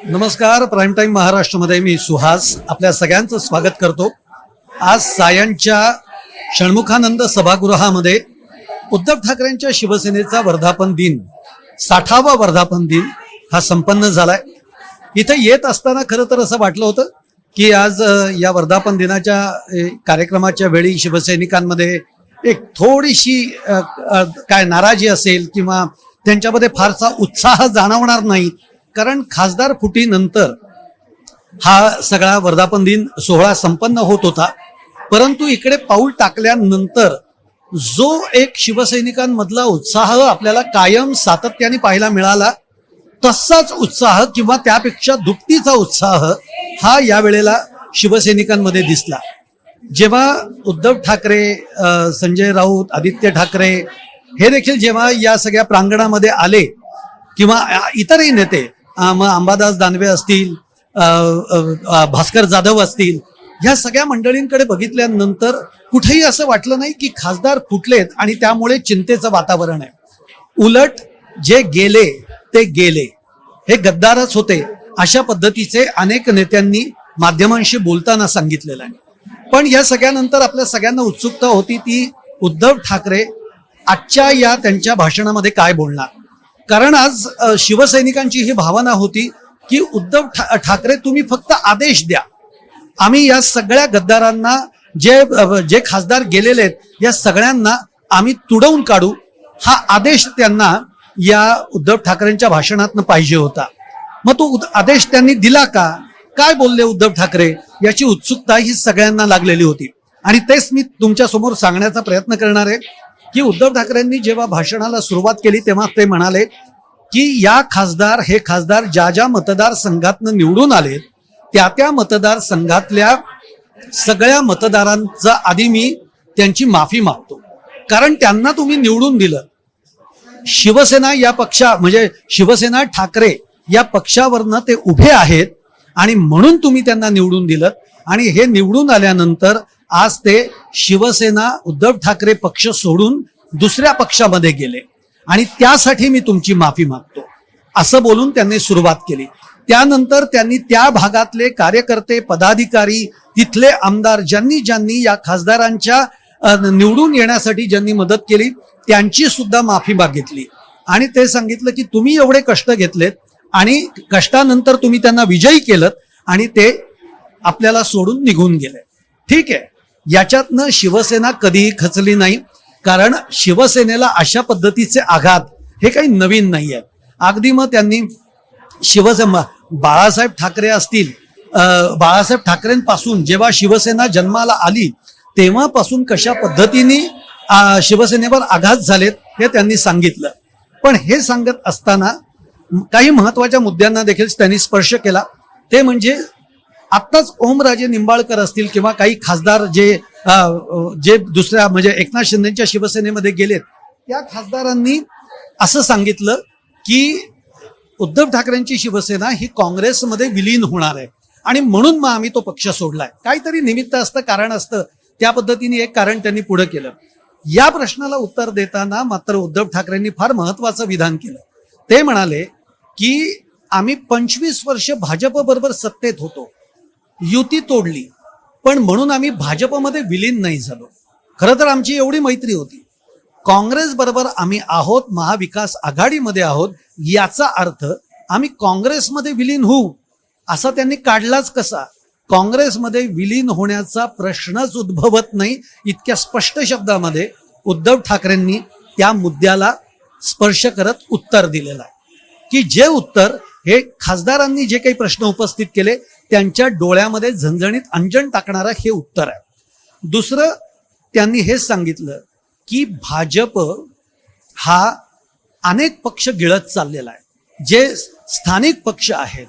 नमस्कार. Prime time महाराष्ट्रामध्ये मी सुहास आपल्या सगळ्यांचं स्वागत करतो. आज सायंच्या षण्मुखानंद सभागृहामध्ये उद्धव ठाकरेंच्या शिवसेनेचा वर्धापन दिन 60वा वर्धापन दिन हा संपन्न झालाय. इथे येत असताना खरं तर असं वाटलं होतं की आज या वर्धापन दिनाच्या कार्यक्रमाच्या वेळी शिवसैनिकांमध्ये एक थोडीशी काय नाराजी असेल किंवा त्यांच्यामध्ये फारसा उत्साह जाणवणार नाही, कारण खासदार फुटीनंतर हा सगळा वर्धापन दिन सोहळा संपन्न होत होता. परंतु इकडे पाऊल टाकल्यानंतर जो एक शिवसैनिकांमधला उत्साह आपल्याला कायम सातत्याने पाहायला मिळाला, तसाच उत्साह किंवा त्यापेक्षा दुपटीचा उत्साह हा यावेळेला शिवसैनिकांमध्ये दिसला. जेव्हा उद्धव ठाकरे, संजय राऊत, आदित्य ठाकरे हे देखील जेव्हा या सगळ्या प्रांगणामध्ये आले किंवा इतरही नेते, अंबादास दानवे असतील, भास्कर जाधव असतील, ह्या सगळ्या मंडळींकडे बघितल्यानंतर कुठेही असं वाटलं नाही की खासदार फुटलेत आणि त्यामुळे चिंतेचं वातावरण आहे. उलट जे गेले ते गेले, हे गद्दारच होते, अशा पद्धतीचे अनेक नेत्यांनी माध्यमांशी बोलताना सांगितलेलं आहे. पण या सगळ्यानंतर आपल्या सगळ्यांना उत्सुकता होती ती उद्धव ठाकरे आजच्या या त्यांच्या भाषणामध्ये काय बोलणार. कारण आज शिवसैनिकांची ही भावना होती की उद्धव ठाकरे तुम्ही फक्त आदेश द्या, आम्ही या सगळ्या गद्दारांना, जे खासदार गेलेले आहेत या सगळ्यांना आम्ही तुडवून काढू. हा आदेश त्यांना या उद्धव ठाकरेंच्या भाषणातनं पाहिजे होता. मग तो आदेश त्यांनी दिला का, काय बोलले उद्धव ठाकरे, याची उत्सुकता ही सगळ्यांना लागलेली होती. आणि तेच मी तुमच्या समोर सांगण्याचा प्रयत्न करणार आहे की उद्धव ठाकरेंनी जेव्हा भाषणाला सुरुवात केली तेव्हा ते म्हणाले की हे खासदार ज्या ज्या मतदारसंघातनं निवडून आले त्या मतदारसंघातल्या सगळ्या मतदारांचा आधी मी त्यांची माफी मागतो, कारण त्यांना तुम्ही निवडून दिलं. शिवसेना या म्हणजे शिवसेना ठाकरे या पक्षावरनं ते उभे आहेत आणि म्हणून तुम्ही त्यांना निवडून दिलं. आणि हे निवडून आल्यानंतर आज ते शिवसेना उद्धव ठाकरे पक्ष सोडून दुसऱ्या पक्षामध्ये गेले आणि त्यासाठी मी तुमची माफी मागतो, असं बोलून त्यांनी सुरुवात केली. त्यानंतर त्यांनी त्या भागातले कार्यकर्ते, पदाधिकारी, तिथले आमदार ज्यांनी या खासदारांच्या निवडून येण्यासाठी ज्यांनी मदत केली त्यांची सुद्धा माफी मागितली. आणि ते सांगितलं की तुम्ही एवढे कष्ट घेतलेत आणि कष्टानंतर तुम्ही त्यांना विजयी केलं आणि ते आपल्याला सोडून निघून गेले. ठीक आहे, याच्यातनं शिवसेना कधीही खचली नाही, कारण शिवसेनेला अशा पद्धतीचे आघात हे काही नवीन नाही आहेत. अगदी मग त्यांनी शिवसेना, बाळासाहेब ठाकरे असतील, बाळासाहेब ठाकरेंपासून जेव्हा शिवसेना जन्माला आली तेव्हापासून कशा पद्धतीने शिवसेनेवर आघात झालेत हे त्यांनी सांगितलं. पण हे सांगत असताना काही महत्वाच्या मुद्द्यांना देखील त्यांनी स्पर्श केला. ते म्हणजे आत्ताच ओमराजे निंबाळकर असतील किंवा काही खासदार जे दुसऱ्या म्हणजे एकनाथ शिंदेच्या शिवसेनेमध्ये गेलेत, त्या खासदारांनी असं सांगितलं की उद्धव ठाकरेंची शिवसेना ही काँग्रेसमध्ये विलीन होणार आहे आणि म्हणून मग आम्ही तो पक्ष सोडलाय. काहीतरी निमित्त असतं, कारण असतं, त्या पद्धतीने एक कारण त्यांनी पुढे केलं. या प्रश्नाला उत्तर देताना मात्र उद्धव ठाकरेंनी फार महत्वाचं विधान केलं. ते म्हणाले की आम्ही 25 वर्ष भाजप बरोबर सत्तेत होतो, युती तोडली, पण म्हणून आम्ही भाजपमध्ये विलीन नाही झालो. खरं तर आमची एवढी मैत्री होती, काँग्रेस बरोबर आम्ही आहोत, महाविकास आघाडीमध्ये आहोत, याचा अर्थ आम्ही काँग्रेसमध्ये विलीन होऊ असा त्यांनी काढलाच कसा. काँग्रेसमध्ये विलीन होण्याचा प्रश्नच उद्भवत नाही, इतक्या स्पष्ट शब्दामध्ये उद्धव ठाकरेंनी त्या मुद्द्याला स्पर्श करत उत्तर दिलेलं आहे की जे उत्तर हे खासदारांनी जे काही प्रश्न उपस्थित केले त्यांच्या डोळ्यामध्ये झणझणीत अंजन टाकणारं हे उत्तर आहे. दुसरं त्यांनी हेच सांगितलं की भाजप हा अनेक पक्ष गिळत चाललेला आहे, जे स्थानिक पक्ष आहेत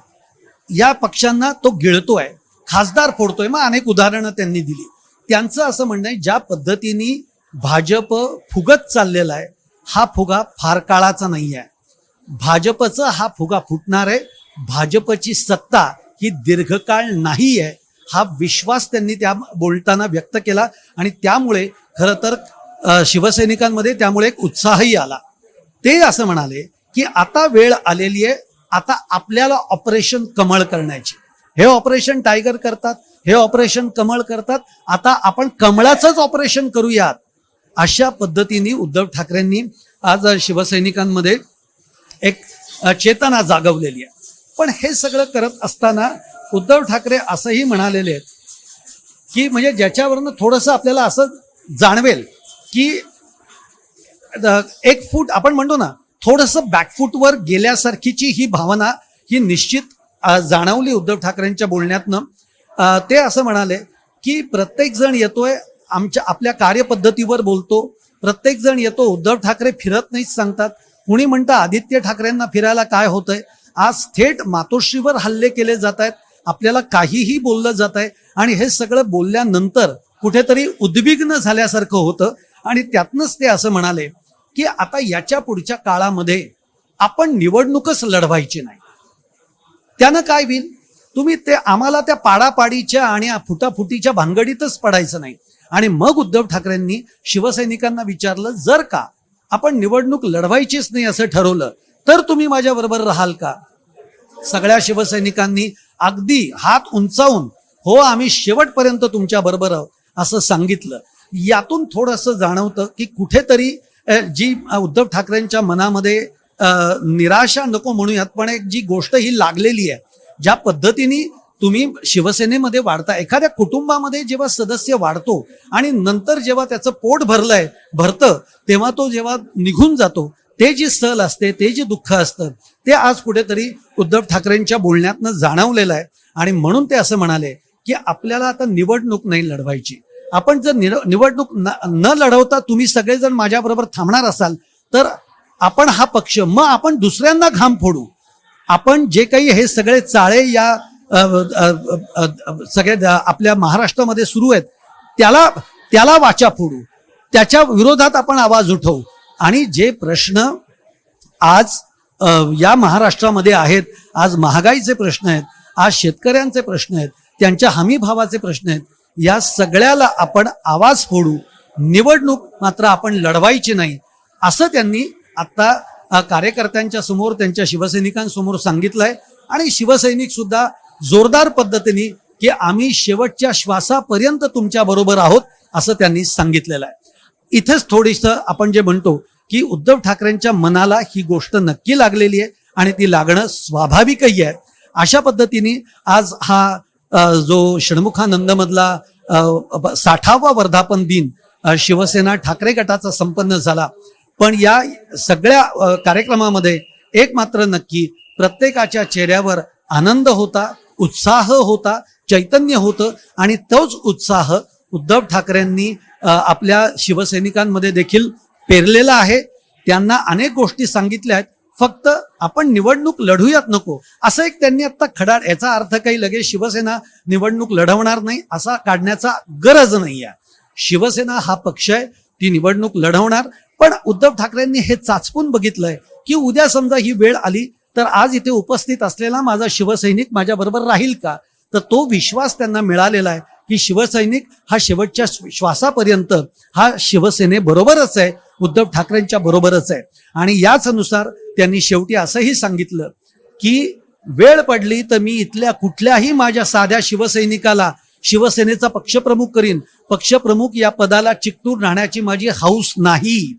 या पक्षांना तो गिळतोय, खासदार फोडतोय. मग अनेक उदाहरणं त्यांनी दिली. त्यांचं असं म्हणणं आहे ज्या पद्धतीने भाजप फुगत चाललेला आहे हा फुगा फार काळाचा नाही आहे. भाजपचा हा फुगा फुटणार आहे, भाजपची सत्ता ही दीर्घकाळ नाही आहे, हा विश्वास त्यांनी त्या बोलताना व्यक्त केला. आणि त्यामुळे खरं तर शिवसैनिकांमध्ये त्यामुळे एक उत्साहही आला. ते असं म्हणाले की आता वेळ आलेली आहे आता आपल्याला ऑपरेशन कमळ करण्याची, हे ऑपरेशन टायगर करतात, हे ऑपरेशन कमळ करतात, आता आपण कमळाचंच ऑपरेशन करूयात, अशा पद्धतीने उद्धव ठाकरेंनी आज शिवसैनिकांमध्ये एक चेतना जागवलेली आहे. पण हे सगळं करत असताना उद्धव ठाकरे असंही म्हणालेले आहेत की म्हणजे ज्याच्यावरनं थोडंसं आपल्याला असं जाणवेल की एक फूट आपण म्हणतो ना, थोडंसं बॅकफूटवर गेल्यासारखीची ही भावना ही निश्चित जाणवली उद्धव ठाकरेंच्या बोलण्यातनं. ते असं म्हणाले की प्रत्येक जण येतोय आपल्या कार्यपद्धतीवर बोलतो, प्रत्येक जण येतो, उद्धव ठाकरे फिरत नाहीच सांगतात. कुणी म्हणतं आदित्य ठाकरेंना फिरायला काय होतंय, आज थेट मातोश्रीवर हल्ले केले जात आहेत, आपल्याला काहीही बोललं जात आहे आणि हे सगळं बोलल्यानंतर कुठेतरी उद्विग्न झाल्यासारखं होतं. आणि त्यातनंच ते असं म्हणाले की आता याच्या पुढच्या काळामध्ये आपण निवडणूकच लढवायची नाही. त्यानं काय होईल, तुम्ही ते आम्हाला त्या पाडापाडीच्या आणि फुटाफुटीच्या भानगडीतच पडायचं नाही. आणि मग उद्धव ठाकरेंनी शिवसैनिकांना विचारलं, जर का आपण निवडणूक लढवायचीच नाही असं ठरवलं तर तुम्ही माझ्याबरोबर राहाल का? सगळ्या शिवसैनिकांनी अगदी हात उंचावून हो आम्ही शेवटपर्यंत तुमच्या बरोबर आहोत असं सांगितलं. यातून थोडंसं जाणवतं की कुठेतरी जी उद्धव ठाकरेंच्या मनामध्ये निराशा नको म्हणूयात, पण एक जी गोष्ट ही लागलेली आहे, ज्या पद्धतीने तुम्ही शिवसेनेमध्ये वाढता, एखाद्या कुटुंबामध्ये जेव्हा सदस्य वाढतो आणि नंतर जेव्हा त्याचं पोट भरतं तेव्हा तो जेव्हा निघून जातो, ते जी सल असते, ते जे दुःख असतं, ते आज कुठेतरी उद्धव ठाकरेंच्या बोलण्यातनं जाणवलेलं आहे. आणि म्हणून ते असं म्हणाले की आपल्याला आता निवडणूक नाही लढवायची. आपण जर निवडणूक न लढवता तुम्ही सगळेजण माझ्याबरोबर थांबणार असाल तर आपण हा पक्ष, मग आपण दुसऱ्यांना घाम फोडू. आपण जे काही हे सगळे चाळे या सगळ्या आपल्या महाराष्ट्रामध्ये सुरू आहेत त्याला वाचा फोडू, त्याच्या विरोधात आपण आवाज उठवू. आणि जे प्रश्न आज या महाराष्ट्रामध्ये आहेत, आज महागाईचे प्रश्न आहेत, आज शेतकऱ्यांचे प्रश्न आहेत, त्यांच्या हमी भावाचे प्रश्न आहेत, या सगळ्याला आपण आवाज फोडू. निवडणूक मात्र आपण लढवायची नाही असं त्यांनी आता कार्यकर्त्यांच्या समोर, त्यांच्या शिवसैनिकांसमोर सांगितलंय. आणि शिवसैनिक सुद्धा जोरदार पद्धतीने की आम्ही शेवटच्या श्वासापर्यंत तुमच्या बरोबर आहोत असं त्यांनी सांगितलेलं आहे. इथेच थोडीसं आपण जे म्हणतो की उद्धव ठाकरेंच्या मनाला ही गोष्ट नक्की लागलेली आहे आणि ती लागणं स्वाभाविकही आहे. अशा पद्धतीने आज हा जो षण्मुखानंदमधला 60वा वर्धापन दिन शिवसेना ठाकरे गटाचा संपन्न झाला. पण या सगळ्या कार्यक्रमामध्ये एक मात्र नक्की, प्रत्येकाच्या चेहऱ्यावर आनंद होता, उत्साह होता, चैतन्य होतं. आणि तोच उत्साह उद्धव ठाकरेंनी आपल्या शिवसैनिकांमध्ये देखील पेरलेला आहे. त्यांना अनेक गोष्टी सांगितल्या आहेत, फक्त आपण निवडणूक लढूयात नको असं एक त्यांनी आता खडाड. याचा अर्थ काही लगेच शिवसेना निवडणूक लढवणार नाही असा काढण्याचा गरज नाही आहे. शिवसेना हा पक्ष आहे, ती निवडणूक लढवणार. पण उद्धव ठाकरेंनी हे चाचपून बघितलंय की उद्या समजा ही वेळ आली तर आज इथे उपस्थित असलेला माझा शिवसैनिक माझ्याबरोबर राहील का? तर तो विश्वास त्यांना मिळालेला आहे की शिवसैनिक हा शेवटच्या श्वासापर्यंत हा शिवसेनेबरोबरच आहे, उद्धव ठाकरेंच्या बरोबरच आहे. आणि याच अनुसार त्यांनी शेवटी असंही सांगितलं की वेळ पडली तर मी इथल्या कुठल्याही माझ्या साध्या शिवसैनिकाला शिवसेनेचा पक्षप्रमुख करीन. पक्षप्रमुख या पदाला चिकटून राहण्याची माझी हौस नाही.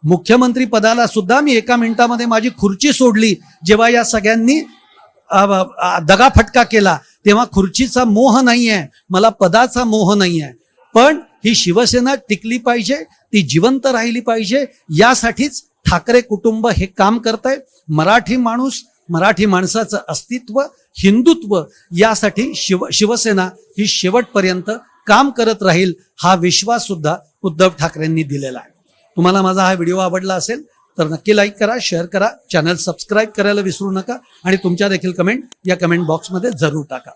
मुख्यमंत्री पदाला सुद्धा मी एका मिनिटामध्ये माझी खुर्ची सोडली. जेव्हा या सगळ्यांनी दगाफटका केला तेव्हा खुर्चीचा मोह नाही आहे, मला पदाचा मोह नाही आहे. पण ही शिवसेना टिकली पाहिजे, ती जिवंत राहिली पाहिजे, यासाठीच ठाकरे कुटुंब हे काम करतंय. मराठी माणूस, मराठी माणसाचं अस्तित्व, हिंदुत्व यासाठी शिवसेना ही शेवटपर्यंत काम करत राहील हा विश्वास सुद्धा उद्धव ठाकरेंनी दिलेला आहे. तुम्हाला माझा हा व्हिडिओ आवडला असेल तर नक्की लाईक करा, शेअर करा, चॅनल सबस्क्राईब करायला विसरू नका आणि तुमच्या देखील कमेंट या कमेंट बॉक्समध्ये जरूर टाका.